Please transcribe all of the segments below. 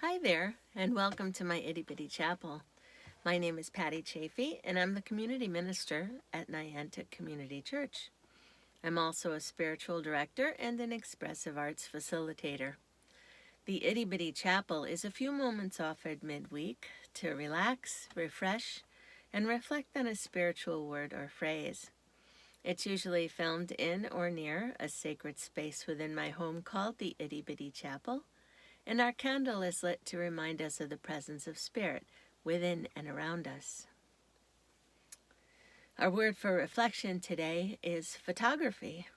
Hi there, and welcome to my Itty Bitty Chapel. My name is Patty Chaffee, and I'm the community minister at Niantic Community Church. I'm also a spiritual director and an expressive arts facilitator. The Itty Bitty Chapel is a few moments offered midweek to relax, refresh, and reflect on a spiritual word or phrase. It's usually filmed in or near a sacred space within my home called the Itty Bitty Chapel, and our candle is lit to remind us of the presence of Spirit within and around us. Our word for reflection today is photography.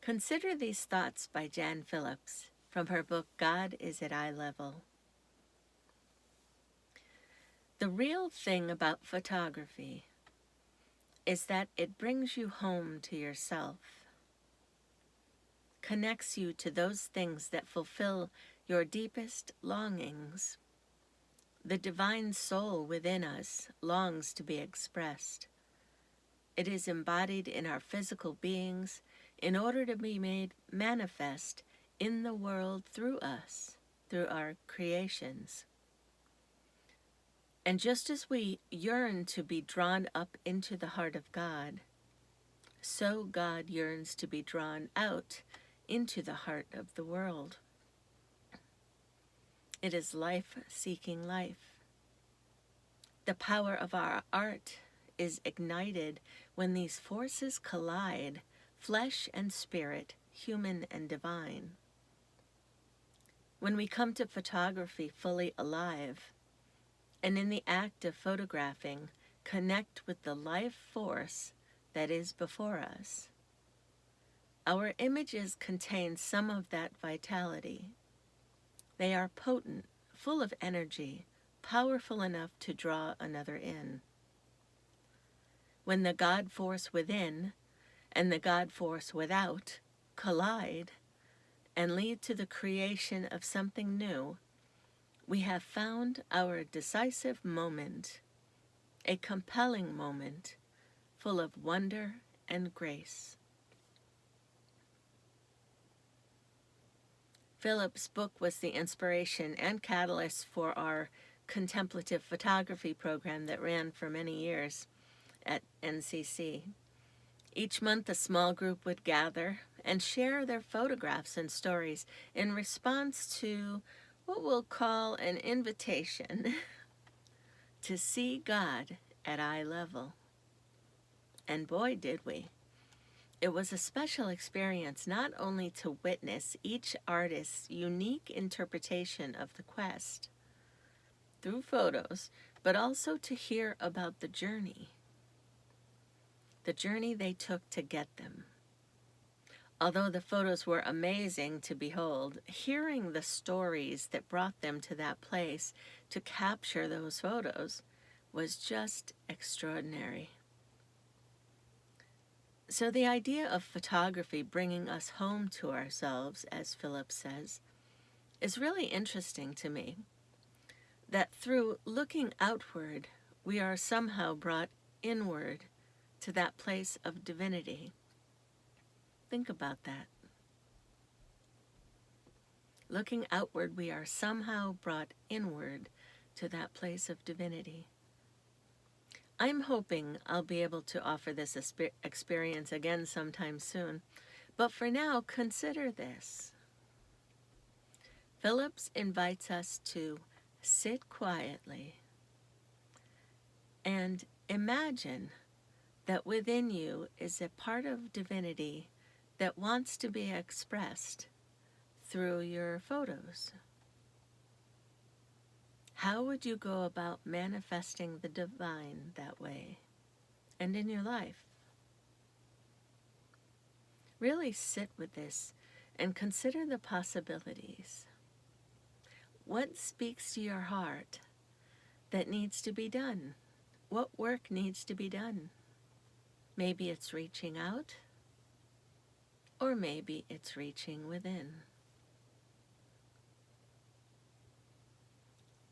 Consider these thoughts by Jan Phillips from her book God is at Eye Level. The real thing about photography is that it brings you home to yourself, connects you to those things that fulfill your deepest longings. The divine soul within us longs to be expressed. It is embodied in our physical beings in order to be made manifest in the world through us, through our creations. And just as we yearn to be drawn up into the heart of God, so God yearns to be drawn out into the heart of the world. It is life seeking life. The power of our art is ignited when these forces collide, flesh and spirit, human and divine. When we come to photography fully alive, and in the act of photographing, connect with the life force that is before us, our images contain some of that vitality. They are potent, full of energy, powerful enough to draw another in. When the God force within and the God force without collide and lead to the creation of something new, we have found our decisive moment, a compelling moment full of wonder and grace. Philip's book was the inspiration and catalyst for our contemplative photography program that ran for many years at NCC. Each month, a small group would gather and share their photographs and stories in response to what we'll call an invitation to see God at eye level. And boy, did we. It was a special experience not only to witness each artist's unique interpretation of the quest through photos, but also to hear about the journey they took to get them. Although the photos were amazing to behold, hearing the stories that brought them to that place to capture those photos was just extraordinary. So the idea of photography bringing us home to ourselves, as Philip says, is really interesting to me. That through looking outward, we are somehow brought inward to that place of divinity. Think about that. Looking outward, we are somehow brought inward to that place of divinity. I'm hoping I'll be able to offer this experience again sometime soon, but for now, consider this. Phillips invites us to sit quietly and imagine that within you is a part of divinity that wants to be expressed through your photos. How would you go about manifesting the divine that way and in your life? Really sit with this and consider the possibilities. What speaks to your heart that needs to be done? What work needs to be done? Maybe it's reaching out, or maybe it's reaching within.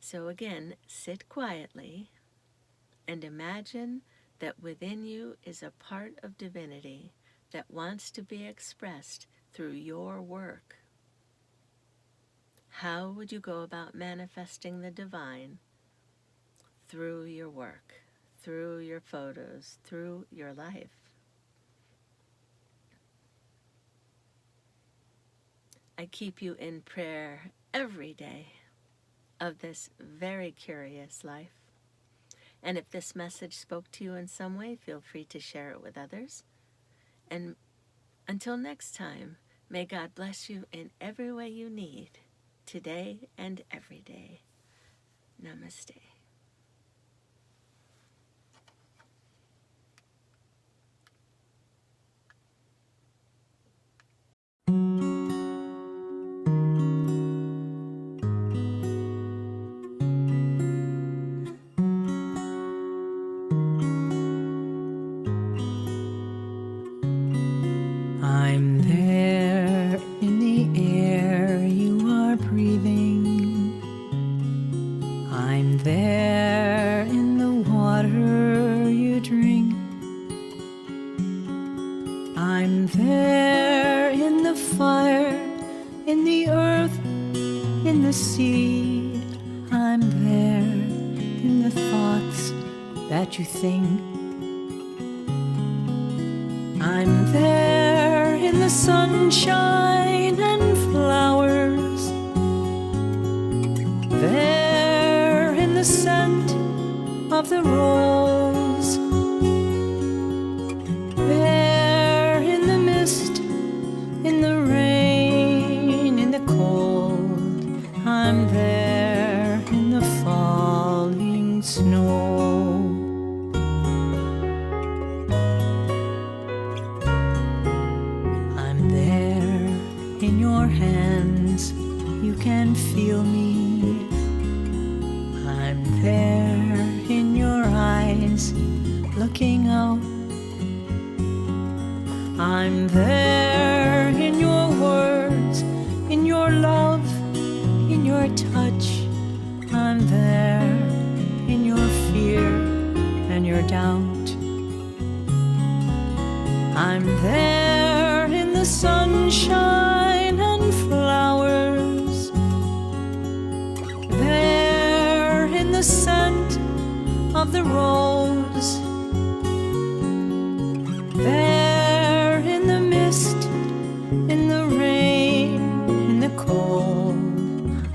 So again, sit quietly and imagine that within you is a part of divinity that wants to be expressed through your work. How would you go about manifesting the divine through your work, through your photos, through your life? I keep you in prayer every day of this very curious life. And if this message spoke to you in some way, feel free to share it with others. And until next time, may God bless you in every way you need, today and every day. Namaste. I'm there in the air you are breathing. I'm there in the water you drink. I'm there in the fire, in the earth, in the sea. I'm there in the thoughts that you think. I'm there in the sunshine and flowers, there in the scent of the rose, there in the mist, in the rain, in the cold. I'm there in the falling snow. In your hands, you can feel me. I'm there in your eyes, looking out. I'm there in your words, in your love, in your touch. I'm there in your fear and your doubt. I'm there in the sunshine and flowers, there in the scent of the rose, there in the mist, in the rain, in the cold.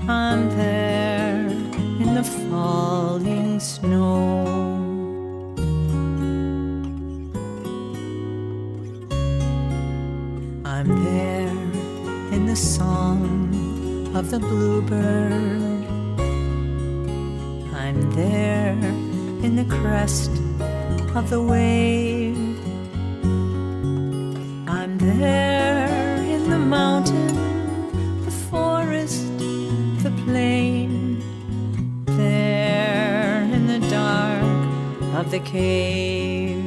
I'm there in the falling snow. I'm there in the song of the bluebird. I'm there in the crest of the wave. I'm there in the mountain, the forest, the plain. There in the dark of the cave.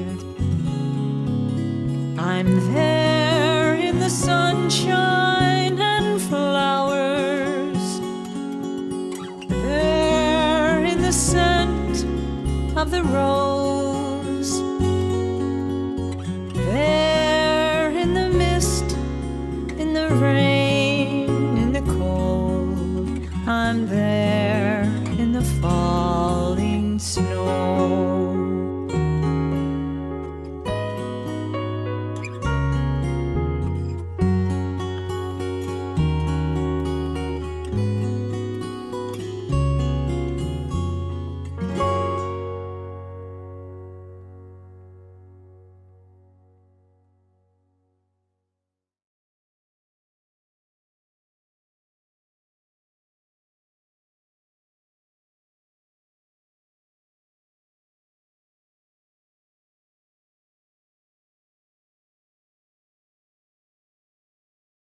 I'm there in the sunshine and flowers, there in the scent of the rose.